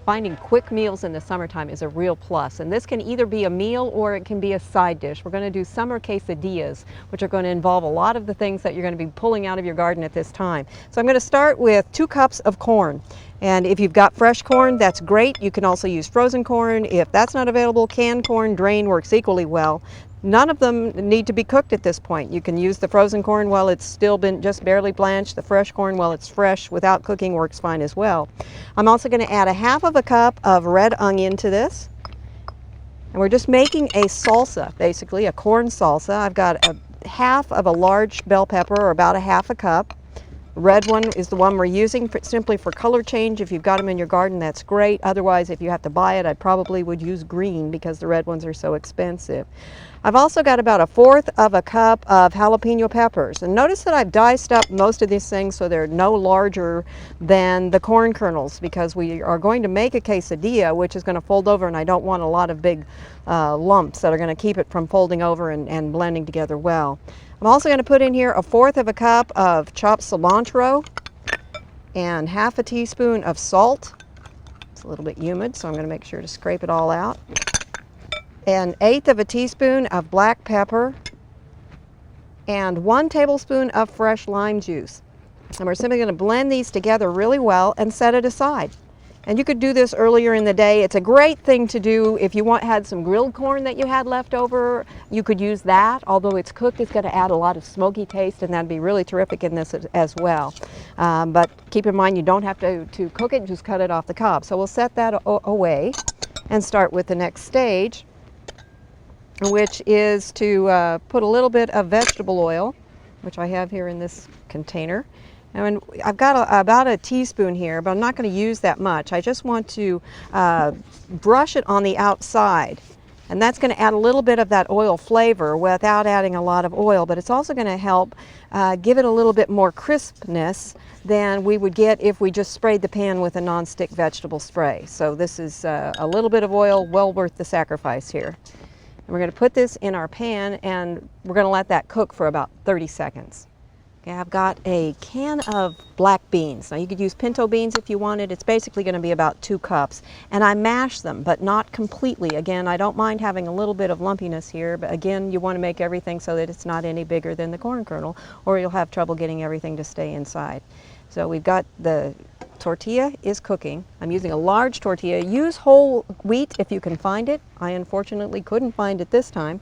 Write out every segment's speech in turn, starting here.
finding quick meals in the summertime is a real plus. And this can either be a meal or it can be a side dish. We're going to do summer quesadillas, which are going to involve a lot of the things that you're going to be pulling out of your garden at this time. So I'm going to start with 2 cups of corn. And if you've got fresh corn, that's great. You can also use frozen corn. If that's not available, canned corn, drain works equally well. None of them need to be cooked at this point. You can use the frozen corn while it's still been just barely blanched. The fresh corn while it's fresh without cooking works fine as well. I'm also going to add 1/2 cup of red onion to this. And we're just making a salsa, basically a corn salsa. I've got 1/2 of a large bell pepper, or about 1/2 cup. Red one is the one we're using simply for color change. If you've got them in your garden, that's great. Otherwise, if you have to buy it, I probably would use green because the red ones are so expensive. I've also got about 1/4 cup of jalapeno peppers. And notice that I've diced up most of these things so they're no larger than the corn kernels, because we are going to make a quesadilla, which is going to fold over, and I don't want a lot of big lumps that are going to keep it from folding over and blending together well. I'm also going to put in here 1/4 cup of chopped cilantro and 1/2 teaspoon of salt. It's a little bit humid, so I'm going to make sure to scrape it all out. An 1/8 teaspoon of black pepper and 1 tablespoon of fresh lime juice. And we're simply going to blend these together really well and set it aside. And you could do this earlier in the day. It's a great thing to do if you had some grilled corn that you had left over. You could use that. Although it's cooked, it's going to add a lot of smoky taste, and that'd be really terrific in this as well. But keep in mind, you don't have to cook it, just cut it off the cob. So we'll set that away and start with the next stage, which is to put a little bit of vegetable oil, which I have here in this container. And I've got about a teaspoon here, but I'm not going to use that much. I just want to brush it on the outside. And that's going to add a little bit of that oil flavor without adding a lot of oil, but it's also going to help give it a little bit more crispness than we would get if we just sprayed the pan with a non-stick vegetable spray. So this is a little bit of oil, well worth the sacrifice here. And we're going to put this in our pan, and we're going to let that cook for about 30 seconds. Okay, I've got a can of black beans. Now you could use pinto beans if you wanted. It's basically going to be about 2 cups. And I mash them, but not completely. Again, I don't mind having a little bit of lumpiness here, but again, you want to make everything so that it's not any bigger than the corn kernel, or you'll have trouble getting everything to stay inside. So we've got the tortilla is cooking. I'm using a large tortilla. Use whole wheat if you can find it. I unfortunately couldn't find it this time.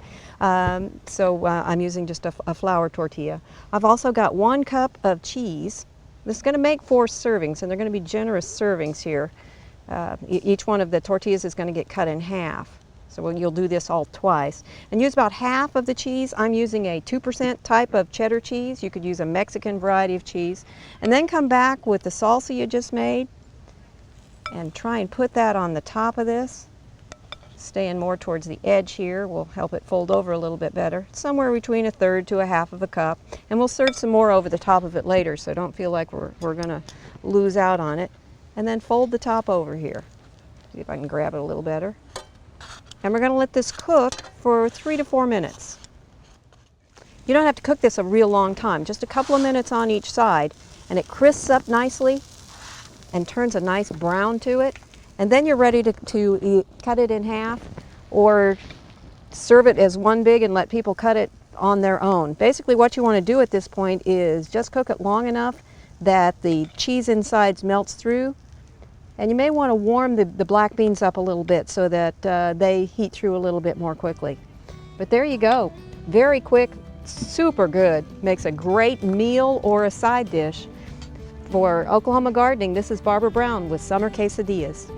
So I'm using just a flour tortilla. I've also got 1 cup of cheese. This is going to make 4 servings, and they're going to be generous servings here. Each one of the tortillas is going to get cut in half. So you'll do this all twice. And use about half of the cheese. I'm using a 2% type of cheddar cheese. You could use a Mexican variety of cheese. And then come back with the salsa you just made and try and put that on the top of this. Staying more towards the edge here will help it fold over a little bit better. Somewhere between 1/3 to 1/2 cup. And we'll serve some more over the top of it later, so don't feel like we're going to lose out on it. And then fold the top over here. See if I can grab it a little better. And we're going to let this cook for 3 to 4 minutes. You don't have to cook this a real long time, just a couple of minutes on each side, and it crisps up nicely and turns a nice brown to it. And then you're ready to cut it in half, or serve it as one big and let people cut it on their own. Basically what you want to do at this point is just cook it long enough that the cheese insides melts through. And you may want to warm the black beans up a little bit so that they heat through a little bit more quickly. But there you go. Very quick, super good. Makes a great meal or a side dish. For Oklahoma Gardening, this is Barbara Brown with Summer Quesadillas.